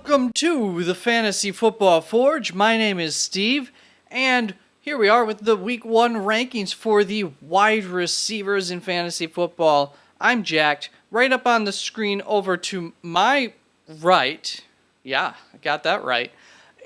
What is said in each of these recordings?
Welcome to the Fantasy Football Forge. My name is Steve, and here we are with the Week 1 rankings for the wide receivers in fantasy football. I'm Jacked. Right up on the screen over to my right, yeah, I got that right,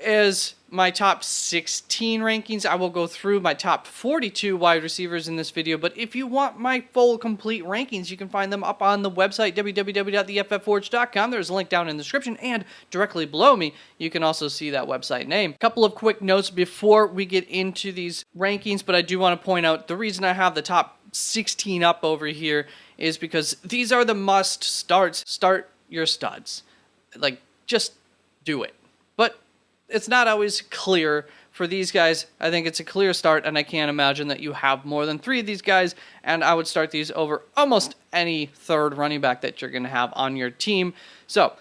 is my top 16 rankings. I will go through my top 42 wide receivers in this video, but if you want my full complete rankings, you can find them up on the website www.theFFforge.com. There's a link down in the description, and directly below me you can also see that website name. Couple of quick notes before we get into these rankings, but I do want to point out the reason I have the top 16 up over here is because these are the must starts. Start your studs. Like, just do it. But it's not always clear for these guys. I think it's a clear start, and I can't imagine that you have more than 3 of these guys, and I would start these over almost any third running back that you're going to have on your team. So, a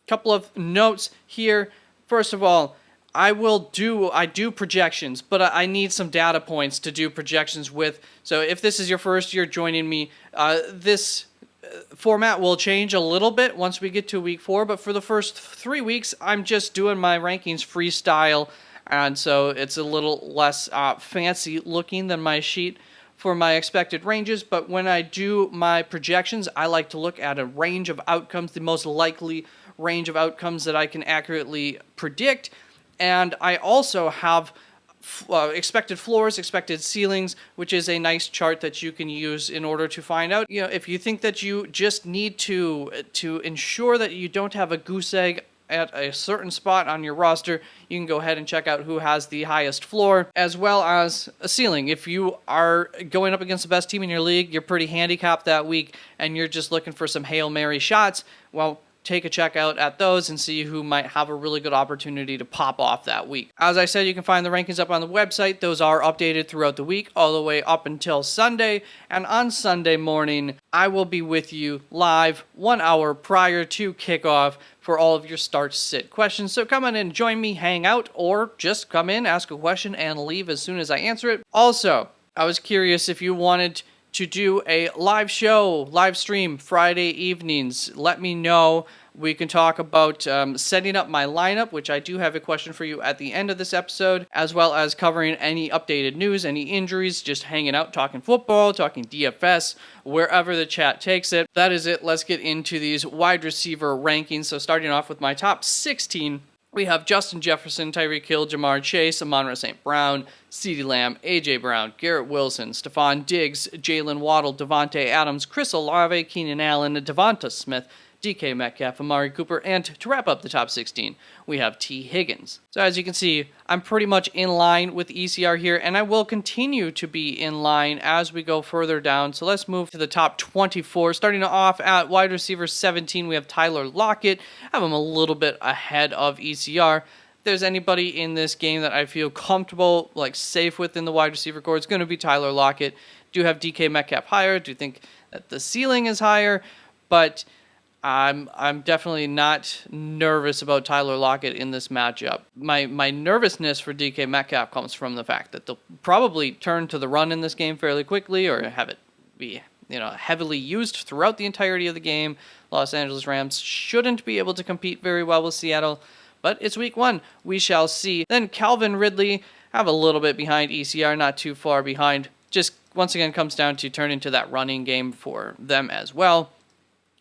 couple of notes here. First of all, I do projections, but I need some data points to do projections with. So if this is your first year joining me, this format will change a little bit once we get to week 4, but for the first 3 weeks, I'm just doing my rankings freestyle, and so it's a little less fancy looking than my sheet for my expected ranges. But when I do my projections, I like to look at a range of outcomes, the most likely range of outcomes that I can accurately predict, and I also have expected floors, expected ceilings, which is a nice chart that you can use in order to find out, if you think that you just need to ensure that you don't have a goose egg at a certain spot on your roster, you can go ahead and check out who has the highest floor as well as a ceiling. If you are going up against the best team in your league, you're pretty handicapped that week, and you're just looking for some Hail Mary shots, well, take a check out at those and see who might have a really good opportunity to pop off that week. As I said, you can find the rankings up on the website. Those are updated throughout the week, all the way up until Sunday. And on Sunday morning, I will be with you live 1 hour prior to kickoff for all of your start-sit questions. So come in and join me, hang out, or just come in, ask a question, and leave as soon as I answer it. Also, I was curious if you wanted to do a live stream Friday evenings. Let me know. We can talk about setting up my lineup, which I do have a question for you at the end of this episode, as well as covering any updated news, any injuries, just hanging out, talking football, talking DFS, wherever the chat takes it. That is it. Let's get into these wide receiver rankings. So starting off with my top 16, we have Justin Jefferson, Tyreek Hill, Jamar Chase, Amon-Ra St. Brown, CeeDee Lamb, A.J. Brown, Garrett Wilson, Stephon Diggs, Jalen Waddle, Devontae Adams, Chris Olave, Keenan Allen, Devonta Smith, DK Metcalf, Amari Cooper, and to wrap up the top 16, we have T. Higgins. So as you can see, I'm pretty much in line with ECR here, and I will continue to be in line as we go further down. So let's move to the top 24. Starting off at wide receiver 17, we have Tyler Lockett. I have him a little bit ahead of ECR. If there's anybody in this game that I feel comfortable, safe with in the wide receiver core, it's going to be Tyler Lockett. Do have DK Metcalf higher. Do think that the ceiling is higher, but I'm definitely not nervous about Tyler Lockett in this matchup. My nervousness for DK Metcalf comes from the fact that they'll probably turn to the run in this game fairly quickly, or have it be heavily used throughout the entirety of the game. Los Angeles Rams shouldn't be able to compete very well with Seattle, but it's week 1. We shall see. Then Calvin Ridley, I have a little bit behind ECR, not too far behind. Just once again comes down to turning to that running game for them as well.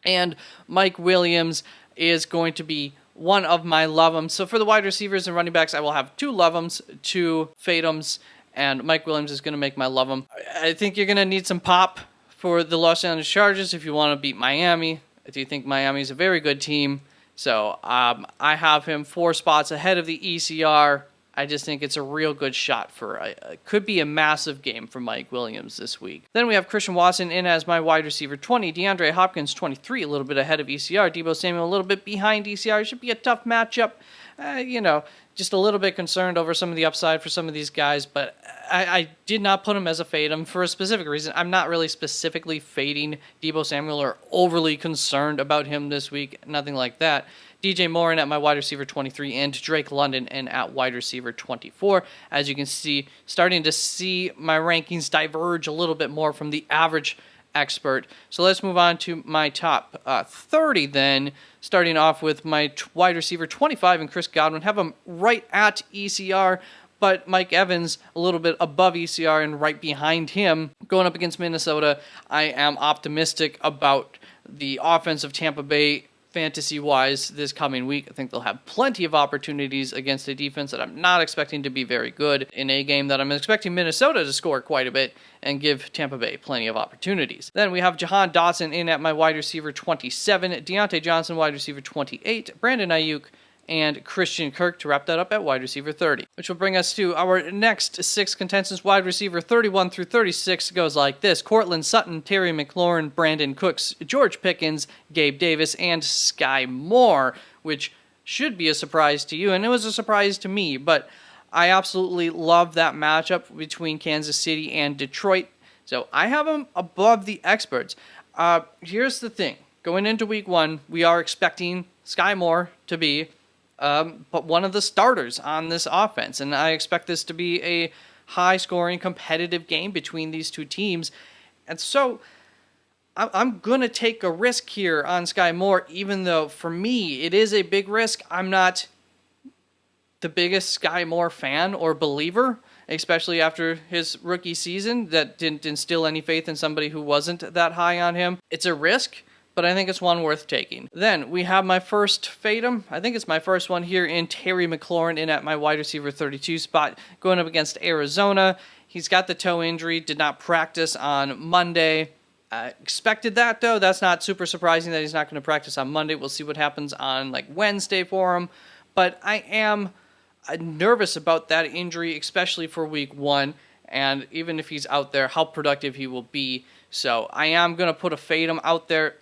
And Mike Williams is going to be one of my love-ems. So for the wide receivers and running backs, I will have 2 love-ems, 2 fade-ems, and Mike Williams is going to make my love-em. I think you're going to need some pop for the Los Angeles Chargers if you want to beat Miami. I do think Miami is a very good team. So I have him 4 spots ahead of the ECR. I just think it's a real good shot for could be a massive game for Mike Williams this week. Then we have Christian Watson in as my wide receiver 20, DeAndre Hopkins 23, a little bit ahead of ECR, Deebo Samuel a little bit behind ECR. It should be a tough matchup. Just a little bit concerned over some of the upside for some of these guys, but I did not put him as a fade-em for a specific reason. I'm not really specifically fading Deebo Samuel or overly concerned about him this week, nothing like that. DJ Moore in at my wide receiver 23, and Drake London in at wide receiver 24. As you can see, starting to see my rankings diverge a little bit more from the average expert. So let's move on to my top 30 then, starting off with my wide receiver 25 and Chris Godwin. Have him right at ECR, but Mike Evans a little bit above ECR and right behind him. Going up against Minnesota, I am optimistic about the offense of Tampa Bay fantasy-wise this coming week. I think they'll have plenty of opportunities against a defense that I'm not expecting to be very good in a game that I'm expecting Minnesota to score quite a bit and give Tampa Bay plenty of opportunities. Then we have Jahan Dotson in at my wide receiver 27, Deontay Johnson wide receiver 28, Brandon Ayuk, and Christian Kirk to wrap that up at wide receiver 30, which will bring us to our next 6 contestants. Wide receiver 31 through 36 goes like this: Courtland Sutton, Terry McLaurin, Brandon Cooks, George Pickens, Gabe Davis, and Sky Moore, which should be a surprise to you, and it was a surprise to me, but I absolutely love that matchup between Kansas City and Detroit, so I have them above the experts. Here's the thing. Going into week 1, we are expecting Sky Moore to be but one of the starters on this offense. And I expect this to be a high-scoring, competitive game between these two teams. And so I'm going to take a risk here on Sky Moore, even though for me it is a big risk. I'm not the biggest Sky Moore fan or believer, especially after his rookie season that didn't instill any faith in somebody who wasn't that high on him. It's a risk, but I think it's one worth taking. Then we have my first Fatum. I think it's my first one here in Terry McLaurin in at my wide receiver 32 spot, going up against Arizona. He's got the toe injury, did not practice on Monday. Expected that, though. That's not super surprising that he's not going to practice on Monday. We'll see what happens on Wednesday for him. But I am nervous about that injury, especially for week 1. And even if he's out there, how productive he will be. So I am going to put a Fatum out there.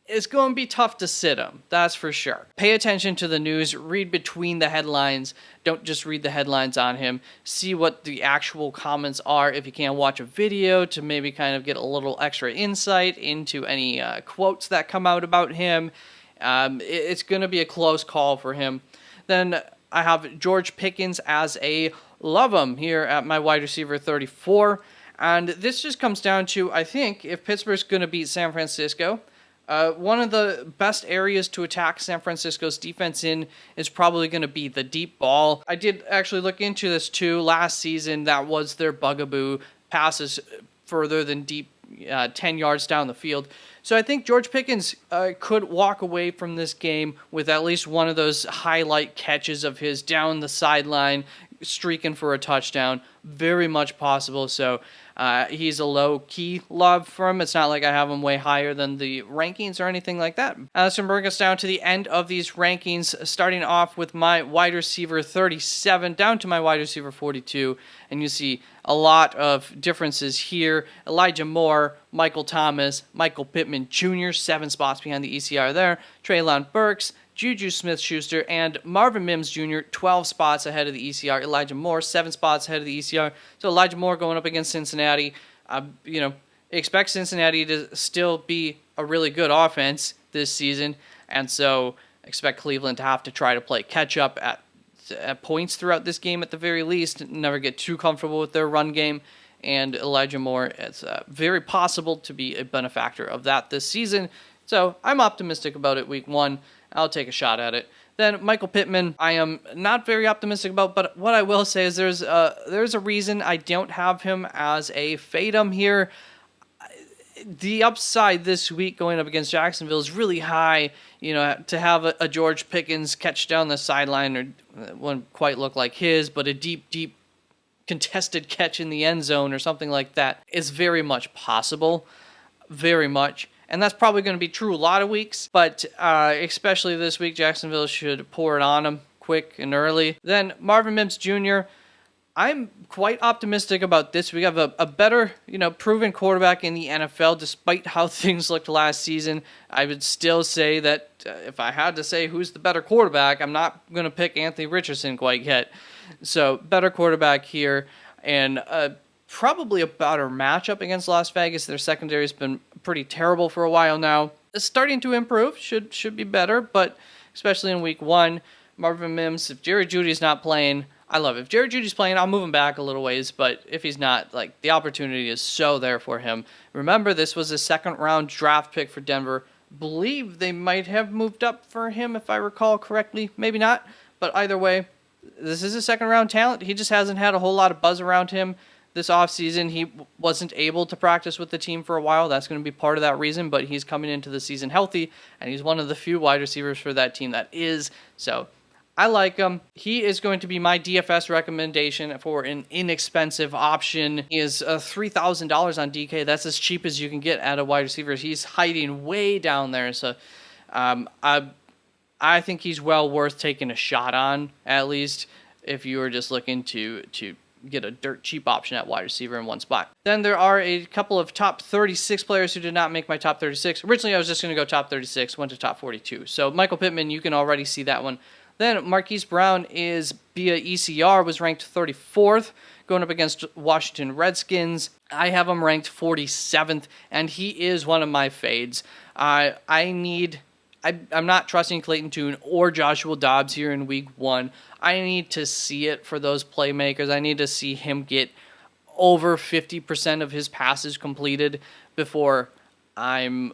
It's going to be tough to sit him, that's for sure. Pay attention to the news, read between the headlines, don't just read the headlines on him, see what the actual comments are if you can't watch a video to maybe kind of get a little extra insight into any quotes that come out about him. It's going to be a close call for him. Then I have George Pickens as a love him here at my wide receiver 34, and this just comes down to, I think, if Pittsburgh's going to beat San Francisco, one of the best areas to attack San Francisco's defense in is probably going to be the deep ball. I did actually look into this too. Last season, that was their bugaboo, passes further than deep 10 yards down the field. So I think George Pickens could walk away from this game with at least one of those highlight catches of his down the sideline, streaking for a touchdown. Very much possible. So he's a low-key love for him. It's not like I have him way higher than the rankings or anything like that. That's going to bring us down to the end of these rankings, starting off with my wide receiver 37 down to my wide receiver 42. And you see a lot of differences here. Elijah Moore, Michael Thomas, Michael Pittman Jr., 7 spots behind the ECR there. Treylon Burks, Juju Smith-Schuster, and Marvin Mims Jr., 12 spots ahead of the ECR. Elijah Moore, 7 spots ahead of the ECR. So Elijah Moore going up against Cincinnati. Expect Cincinnati to still be a really good offense this season, and so expect Cleveland to have to try to play catch-up at points throughout this game at the very least. Never get too comfortable with their run game, and Elijah Moore is very possible to be a benefactor of that this season. So I'm optimistic about it week 1. I'll take a shot at it. Then Michael Pittman, I am not very optimistic about, but what I will say is there's a reason I don't have him as a Fatum here. The upside this week going up against Jacksonville is really high. To have a George Pickens catch down the sideline, or wouldn't quite look like his, but a deep contested catch in the end zone or something like that is very much possible. Very much. And that's probably going to be true a lot of weeks, but especially this week, Jacksonville should pour it on them quick and early. Then Marvin Mims Jr., I'm quite optimistic about this. We have a better, proven quarterback in the NFL, despite how things looked last season. I would still say that if I had to say who's the better quarterback, I'm not going to pick Anthony Richardson quite yet. So better quarterback here, and probably a better matchup against Las Vegas. Their secondary has been pretty terrible for a while now. It's starting to improve, should be better, but especially in week 1, Marvin Mims, if Jerry Jeudy's not playing, I love it. If Jerry Jeudy's playing, I'll move him back a little ways, but if he's not, like, the opportunity is so there for him. Remember, this was a second-round draft pick for Denver. Believe they might have moved up for him, if I recall correctly. Maybe not, but either way, this is a second-round talent. He just hasn't had a whole lot of buzz around him this offseason. He wasn't able to practice with the team for a while. That's going to be part of that reason, but he's coming into the season healthy, and he's one of the few wide receivers for that team that is. So I like him. He is going to be my DFS recommendation for an inexpensive option. He is $3,000 on DK. That's as cheap as you can get at a wide receiver. He's hiding way down there, so I think he's well worth taking a shot on, at least if you are just looking to get a dirt cheap option at wide receiver in one spot. Then there are a couple of top 36 players who did not make my top 36. Originally, I was just going to go top 36, went to top 42. So Michael Pittman, you can already see that one. Then Marquise Brown is via ECR, was ranked 34th, going up against Washington Redskins. I have him ranked 47th, and he is one of my fades. I'm not trusting Clayton Tune or Joshua Dobbs here in week 1. I need to see it for those playmakers. I need to see him get over 50% of his passes completed before I'm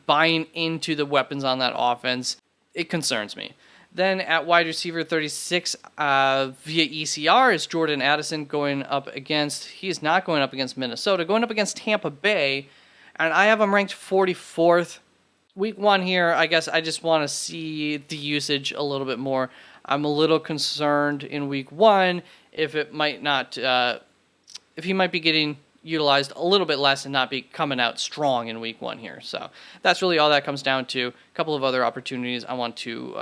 buying into the weapons on that offense. It concerns me. Then at wide receiver 36 via ECR is Jordan Addison going up against, he's not going up against Minnesota, going up against Tampa Bay, and I have him ranked 44th. Week 1 here, I guess I just want to see the usage a little bit more. I'm a little concerned in week 1 if it might not, if he might be getting utilized a little bit less and not be coming out strong in week 1 here. So that's really all that comes down to. A couple of other opportunities I want to,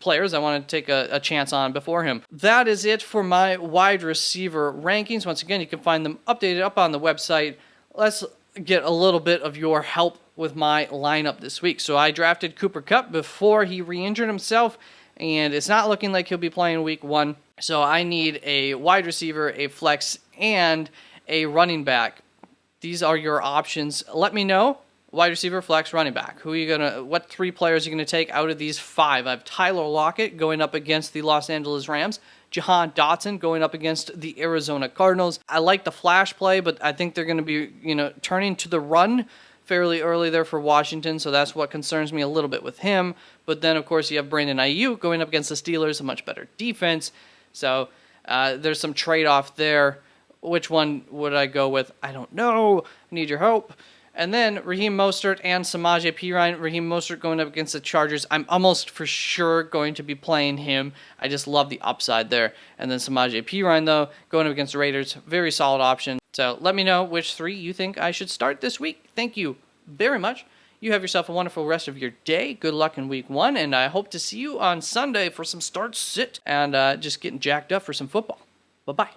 players I want to take a chance on before him. That is it for my wide receiver rankings. Once again, you can find them updated up on the website. Let's get a little bit of your help with my lineup this week. So I drafted Cooper Kupp before he re-injured himself, and it's not looking like he'll be playing week 1. So I need a wide receiver, a flex, and a running back. These are your options. Let me know. Wide receiver, flex, running back. What 3 players are you going to take out of these 5? I have Tyler Lockett going up against the Los Angeles Rams. Jahan Dotson going up against the Arizona Cardinals. I like the flash play, but I think they're going to be, turning to the run fairly early there for Washington, so that's what concerns me a little bit with him. But then, of course, you have Brandon Ayuk going up against the Steelers, a much better defense. So there's some trade-off there. Which one would I go with? I don't know. Need your help. And then Raheem Mostert and Samaje Perine. Raheem Mostert going up against the Chargers. I'm almost for sure going to be playing him. I just love the upside there. And then Samaje Perine, though, going up against the Raiders. Very solid option. So let me know which 3 you think I should start this week. Thank you very much. You have yourself a wonderful rest of your day. Good luck in week 1. And I hope to see you on Sunday for some start sit and just getting jacked up for some football. Bye-bye.